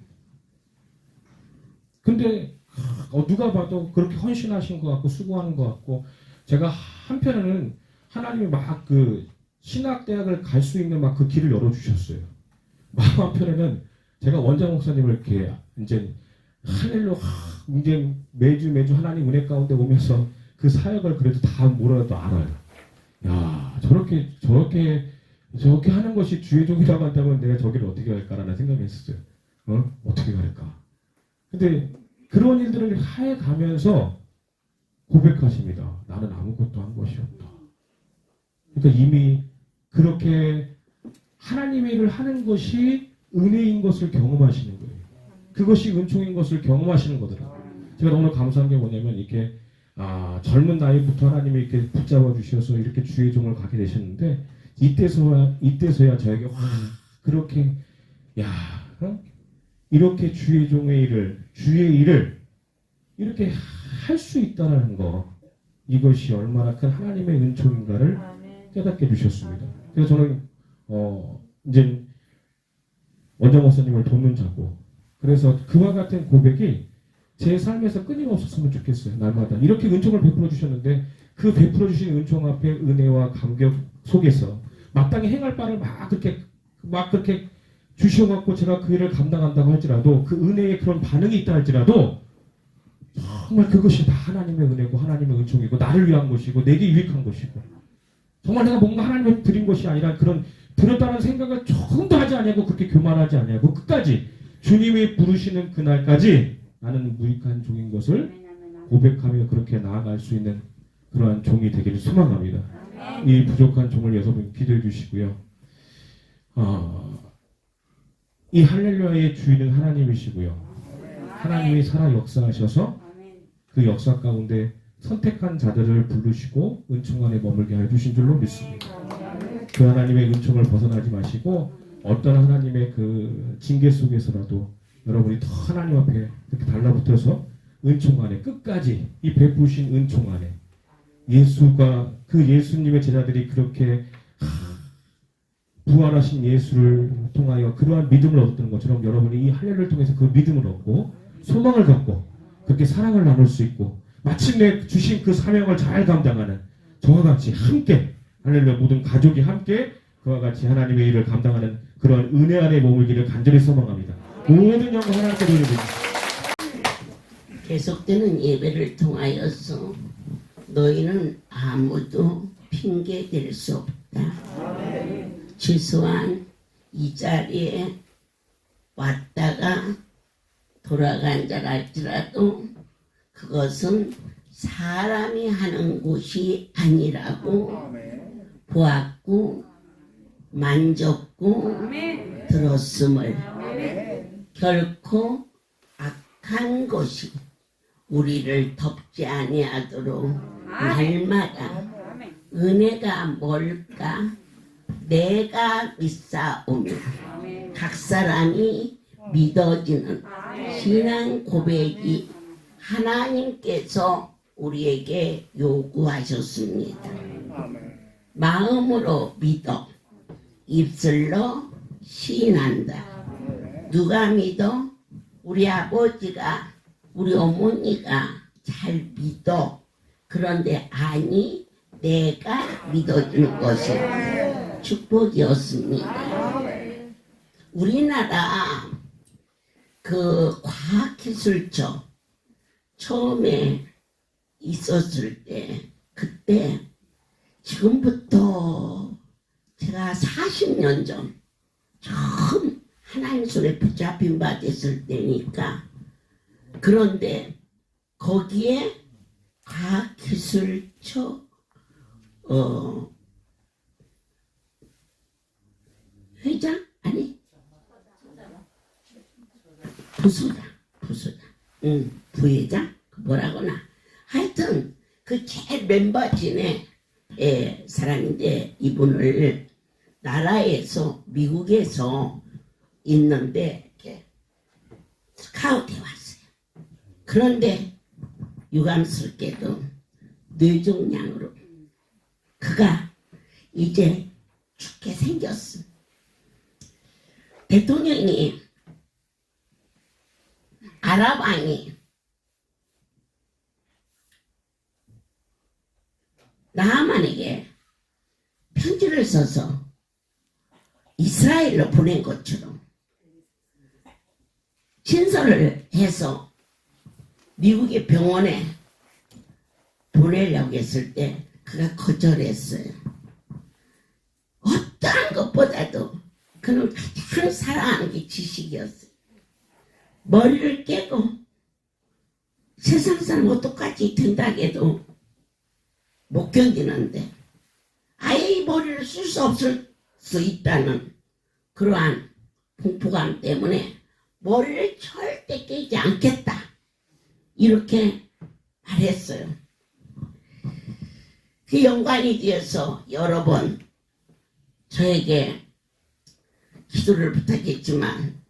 근데 누가 봐도 그렇게 헌신하신 것 같고 수고하는 것 같고, 제가 한편에는 하나님이 막 그 신학대학을 갈 수 있는 막 그 길을 열어주셨어요. 마음 한편에는 제가 원장 목사님을 이렇게 이제 할렐루야 이제 매주 하나님 은혜 가운데 오면서 그 사역을 그래도 다 뭐라도 알아요. 야, 저렇게 하는 것이 주의 종이라고 한다면 내가 저기를 어떻게 갈까라는 생각이 했었어요. 어떻게 갈까? 근데 그런 일들을 해 가면서 고백하십니다. 나는 아무것도 한 것이 없다. 그러니까 이미 그렇게 하나님의 일을 하는 것이 은혜인 것을 경험하시는 거예요. 그것이 은총인 것을 경험하시는 거더라고요. 제가 너무 감사한 게 뭐냐면, 이렇게 젊은 나이부터 하나님이 이렇게 붙잡아 주셔서 이렇게 주의 종을 가게 되셨는데, 이때서야 저에게 그렇게 이렇게 주의 일을 이렇게 할 수 있다는 거, 이것이 얼마나 큰 하나님의 은총인가를 깨닫게 해주셨습니다. 그래서 저는 이제 원장 목사님을 돕는 자고, 그래서 그와 같은 고백이 제 삶에서 끊임없었으면 좋겠어요. 날마다 이렇게 은총을 베풀어 주셨는데, 그 베풀어 주신 은총 앞에 은혜와 감격 속에서 마땅히 행할 바를 막 그렇게 주셔갖고 제가 그 일을 감당한다고 할지라도, 그 은혜에 그런 반응이 있다 할지라도, 정말 그것이 다 하나님의 은혜고 하나님의 은총이고 나를 위한 것이고 내게 유익한 것이고, 정말 내가 뭔가 하나님을 드린 것이 아니라 그런 드렸다는 생각을 조금도 하지 않냐고, 그렇게 교만하지 않냐고, 끝까지 주님이 부르시는 그날까지 나는 무익한 종인 것을 고백하며 그렇게 나아갈 수 있는 그러한 종이 되기를 소망합니다. 이 부족한 종을 여러분 기도해 주시고요. 이 할렐루야의 주인은 하나님이시고요. 하나님이 살아 역사하셔서 그 역사 가운데 선택한 자들을 부르시고 은총 안에 머물게 해주신 줄로 믿습니다. 그 하나님의 은총을 벗어나지 마시고, 어떤 하나님의 그 징계 속에서라도 여러분이 더 하나님 앞에 이렇게 달라붙어서 은총 안에 끝까지, 이 베푸신 은총 안에 예수가, 그 예수님의 제자들이 그렇게 부활하신 예수를 통하여 그러한 믿음을 얻었던 것처럼, 여러분이 이 할렐루야를 통해서 그 믿음을 얻고 소망을 갖고 그렇게 사랑을 나눌 수 있고, 마침내 주신 그 사명을 잘 감당하는 저와 같이 함께, 할렐루야, 모든 가족이 함께 그와 같이 하나님의 일을 감당하는 그런 은혜 안에 머물기를 간절히 소망합니다. 모든 영광 하나님께 돌려드립니다. 계속되는 예배를 통하여서 너희는 아무도 핑계 댈 수 없다. 믿습니다. 최소한 이 자리에 왔다가 돌아간 자랄지라도 그것은 사람이 하는 곳이 아니라고 아멘. 보았고 만졌고 아멘. 들었음을 아멘. 결코 악한 것이 우리를 덮지 아니하도록 날마다 아멘. 은혜가 뭘까 내가 믿사오며 아멘. 각 사람이 믿어지는 신앙 고백이 하나님께서 우리에게 요구하셨습니다. 아멘. 마음으로 믿어 입술로 시인한다. 누가 믿어? 우리 아버지가 우리 어머니가 잘 믿어. 그런데 아니 내가 믿어주는 것이 축복이었습니다. 우리나라 그 과학기술청 처음에 있었을 때 그때 지금부터 제가 40년 전 처음 하나님 손에 붙잡힌 바 됐을 때니까 그런데 거기에 과학기술처 회장? 아니 부소장 부회장? 뭐라거나 하여튼 그 제일 멤버진의 사람인데 이분을 나라에서 미국에서 있는데 이렇게 스카우트해 왔어요. 그런데 유감스럽게도 뇌종양으로 그가 이제 죽게 생겼어. 대통령이 아랍왕이 나하만에게 편지를 써서 이스라엘로 보낸 것처럼 친서를 해서 미국의 병원에 보내려고 했을 때 그가 거절했어요. 어떠한 것보다도 그는 가장 사랑하는 게 지식이었어요. 머리를 깨고 세상 사람과 똑같이 된다고 해도 못 견디는데 아예 이 머리를 쓸 수 없을 수 있다는 그러한 풍부감 때문에 머리를 절대 깨지 않겠다 이렇게 말했어요. 그 영광이 되어서 여러 번 저에게 기도를 부탁했지만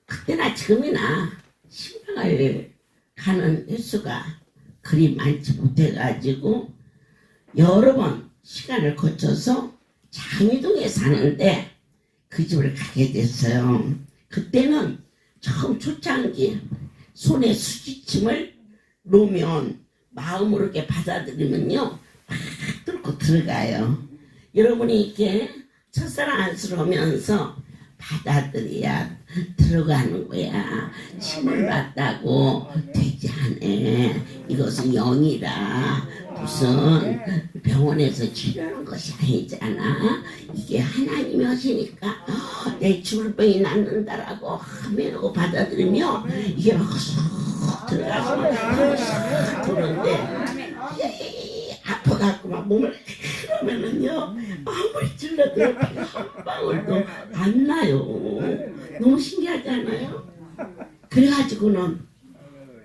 그때나 지금이나 신방을 가는 횟수가 그리 많지 못해가지고 여러 번 시간을 거쳐서 장희동에 사는데 그 집을 가게 됐어요. 그때는 처음 초창기 손에 수지침을 놓으면 마음으로 이렇게 받아들이면요 막 뚫고 들어가요. 여러분이 이렇게 첫사랑 안쓰러우면서 받아들여야 들어가는 거야. 침을 받다고 되지 않아. 이것은 영이라 무슨 병원에서 치료하는 것이 아니잖아. 이게 하나님이 하시니까 내 죽을 병이 낫는다라고 하면하고 받아들이면 이게 막 쏙 들어가서 싹 도는데 아파갖고 막 몸을 그러면은요 아무리 찔러도 피가 한 방울도 안 나요. 너무 신기하지 않아요? 그래가지고는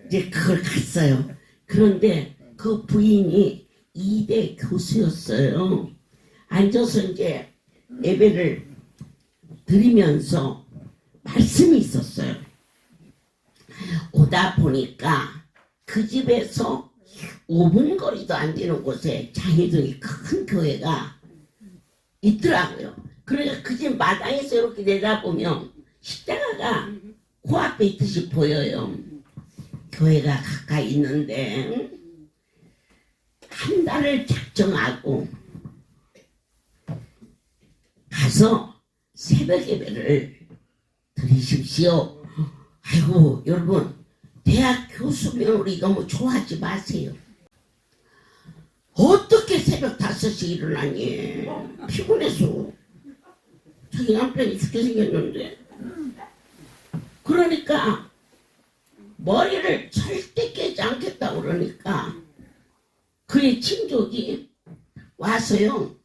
이제 그걸 갔어요. 그런데 그 부인이 이대 교수였어요. 앉아서 이제 예배를 드리면서 말씀이 있었어요. 오다 보니까 그 집에서 5분 거리도 안 되는 곳에 장희동이 큰 교회가 있더라고요. 그러니까 그 집 마당에서 이렇게 내다보면 십자가가 코앞에 있듯이 보여요. 교회가 가까이 있는데 한 달을 작정하고 가서 새벽 예배를 드리십시오. 아이고 여러분 대학 교수면 우리 너무 좋아하지 마세요. 어떻게 새벽 5시에 일어나니? 피곤해서. 자기 남편이 죽게 생겼는데. 그러니까 머리를 절대 깨지 않겠다고 그러니까 그의 친족이 와서요.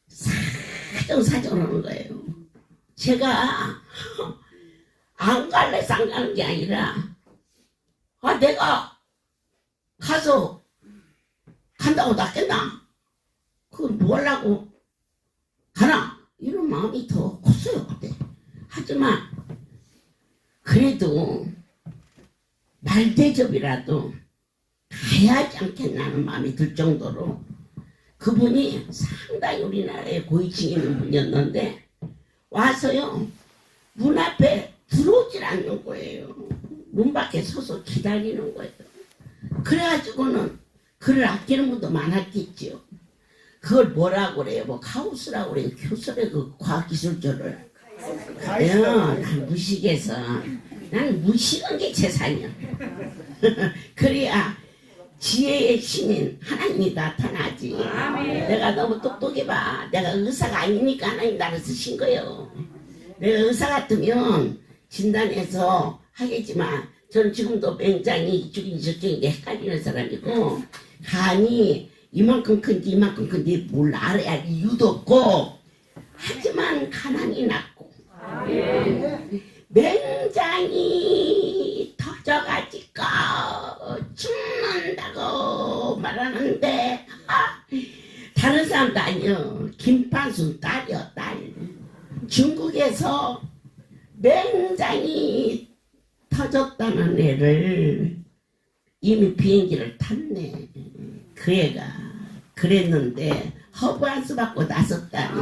사정사정 하는 거예요. 제가 안 갈래서 안 가는 게 아니라 내가 가서 간다고 낫겠나? 그걸 뭐 하려고 가나? 이런 마음이 더 컸어요 그때. 하지만 그래도 말대접이라도 가야지 않겠나 하는 마음이 들 정도로 그분이 상당히 우리나라에 고위층에 있는 분이었는데 와서요 문 앞에 들어오질 않는 거예요. 문 밖에 서서 기다리는 거예요. 그래가지고는 그를 아끼는 분도 많았겠죠. 그걸 뭐라고 그래요? 뭐 카우스라고 그래요. 교섭의 그 과학기술조를. 난 무식해서 나는 무식한 게 재산이야. 그래야 지혜의 신인 하나님이 나타나지. 내가 너무 똑똑해봐. 내가 의사가 아니니까 하나님 나를 쓰신 거예요. 내가 의사 같으면 진단해서 하겠지만 저는 지금도 맹장이 이쪽인지 저쪽인지 헷갈리는 사람이고 간이 이만큼 큰지 이만큼 큰지 몰라 알아야 이유도 없고 하지만 가난이 났고 맹장이 터져가지고 죽는다고 말하는데 다른 사람도 아니요. 김판순 딸이요 딸. 중국에서 맹장이 터졌다는 애를 이미 비행기를 탔네. 그 애가 그랬는데 허브 한 수 받고 나섰다니.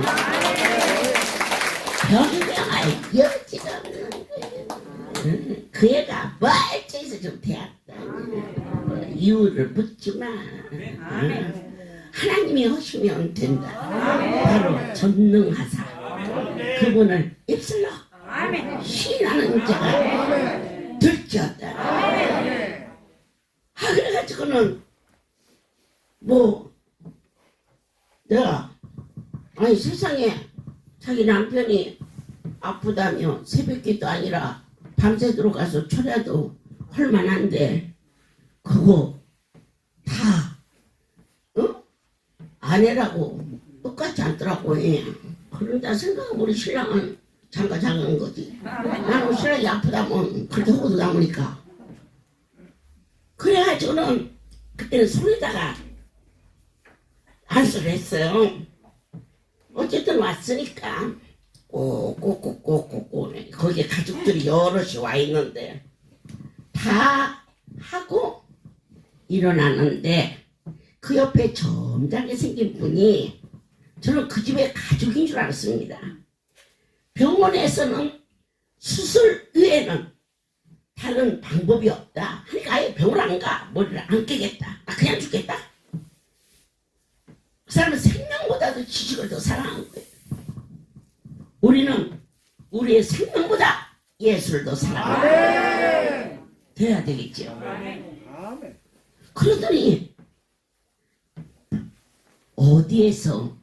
변명할 여지가 없는 거예요. 그 애가 멀쩡해서 좀 되었다니. 이유를 묻지마. 하나님이 하시면 된다. 바로 전능하사. 그분을 입술로 신하는 자가 들지었다. 그래가지고는 뭐 내가 아니 세상에 자기 남편이 아프다며 새벽기도 아니라 밤새 들어가서 철야도 할 만한데 그거 다 아내라고 똑같지 않더라고. 그런다 생각하면 우리 신랑은 장가 장한 거지. 나는 신랑이 아프다면 그렇게 하고도 남으니까. 그래가지고는 그때는 손에다가 안수를 했어요. 어쨌든 왔으니까 꼬꼬꼬꼬꼬꼬 거기에 가족들이 여럿이 와 있는데 다 하고 일어나는데 그 옆에 점잖게 생긴 분이 저는 그 집에 가족인 줄 알았습니다. 병원에서는 수술 외에는 다른 방법이 없다. 그러니까 아예 병원 안 가. 머리를 안 깨겠다. 그냥 죽겠다. 그 사람은 생명보다도 지식을 더 사랑한 거예요. 우리는 우리의 생명보다 예수를 더 사랑해야 돼야 되겠죠. 그러더니 어디에서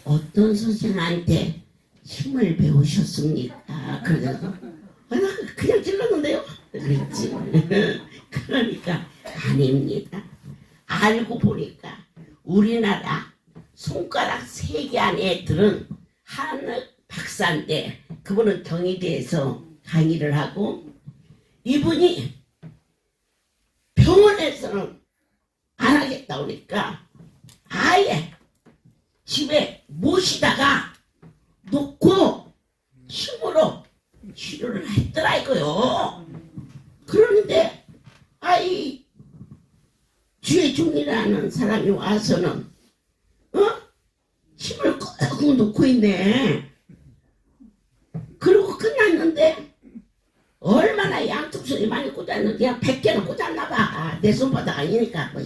어떤 선생한테 힘을 배우셨습니까? 그러더니 나 그냥 찔렀는데요. 그랬지. 그러니까 아닙니다. 알고 보니까 우리나라 손가락 3개 안에 들은 한옥 박사인데 그분은 경희대에서 강의를 하고 이분이 병원에서는 안 하겠다 그러니까 아예 집에 모시다가 놓고 힘으로 치료를 했더라 이거요. 그러는데 아이 주혜중이라는 사람이 와서는 힘을 꾹 놓고 있네. 그러고 끝났는데 얼마나 양쪽 손이 많이 꽂았는데 그냥 100개는 꽂았나봐. 내 손바닥 아니니까 뭐.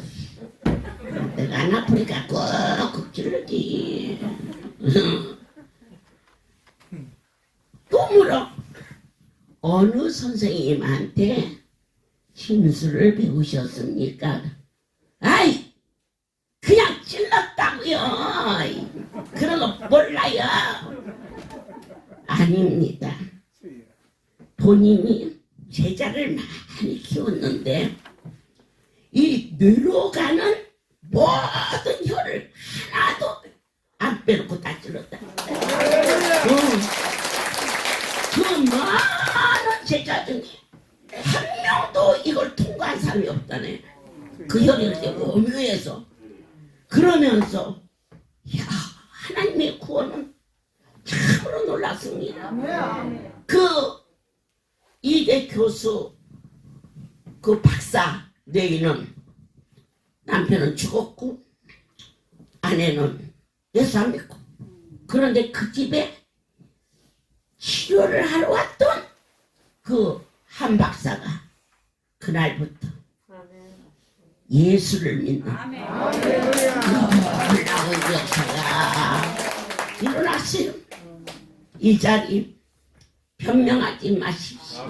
내가 안 아프니까 꾹꾹 찔러지. 또 물어. 어느 선생님한테 심술을 배우셨습니까? 아이 몰라요. 아닙니다. 본인이 제자를 많이 키웠는데 이 뇌로 가는 모든 혀를 하나도 안 빼놓고 다 찔렀다. 그 많은 제자 중에 한 명도 이걸 통과한 사람이 없다네. 그 혀를 이렇게 오묘해서 그러면서 야 하나님의 구원은 참으로 놀랐습니다. 그 이대 교수 그 박사 내이는 남편은 죽었고 아내는 예수 안 믿고 그런데 그 집에 치료를 하러 왔던 그 한 박사가 그날부터 예수를 믿는 놀라운 역사가 일어났어요. 이 자리 변명하지 마십시오.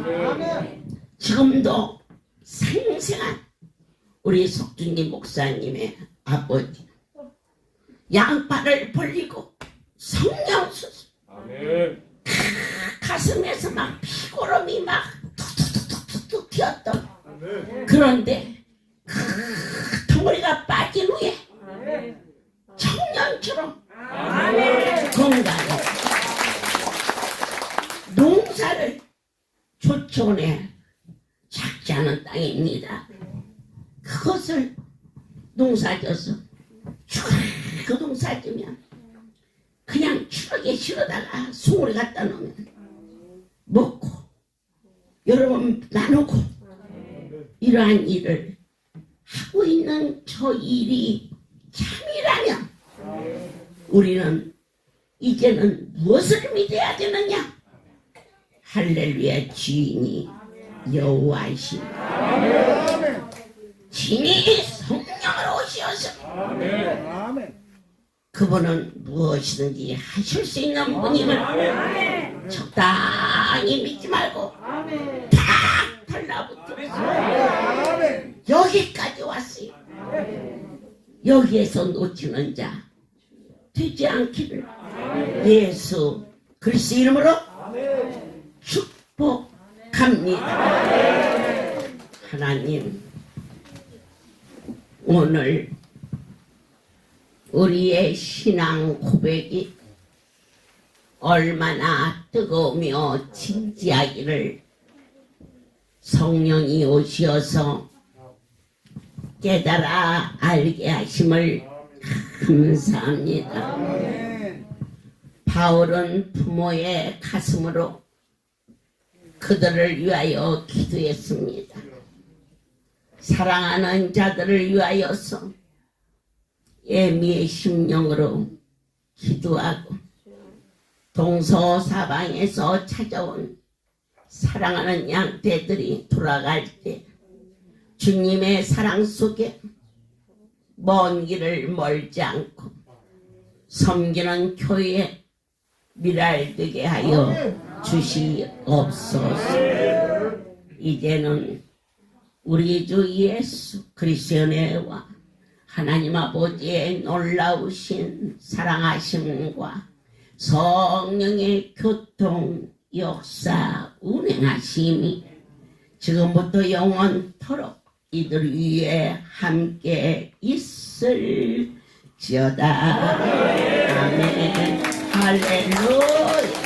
지금도 생생한 우리 석준기 목사님의 아버지 양팔을 벌리고 성령 수술 가슴에서 막 피고름이 막 툭툭툭툭툭 튀었던 그런데 덩어리가 빠진 후에 청년처럼 건강해 농사를 조촌에 작지 않은 땅입니다. 그것을 농사져서 그 농사지면 그냥 추억에 실어다가 숭어리 갖다 놓으면 먹고 여러분 나누고 이러한 일을 하고 있는 저 일이 참이라면 우리는 이제는 무엇을 믿어야 되느냐? 할렐루야 주인이 여호와이시니 진이 성령으로 오시어서 그분은 무엇이든지 하실 수 있는 분임을 적당히 믿지 말고 탁 달라붙어 여기까지 왔어요. 여기에서 놓치는 자 되지 않기를 예수 그리스도 이름으로 축복합니다. 하나님 오늘 우리의 신앙 고백이 얼마나 뜨거우며 진지하기를 성령이 오시어서 깨달아 알게 하심을 감사합니다. 바울은 부모의 가슴으로 그들을 위하여 기도했습니다. 사랑하는 자들을 위하여서 예미의 심령으로 기도하고 동서사방에서 찾아온 사랑하는 양떼들이 돌아갈 때 주님의 사랑 속에 먼 길을 멀지 않고 섬기는 교회에 미랄되게 하여 주시옵소서. 이제는 우리 주 예수 그리스도의 은혜와 하나님 아버지의 놀라우신 사랑하심과 성령의 교통 역사 운행하심이 지금부터 영원토록 이들 위에 함께 있을지어다. 아멘. 할렐루야.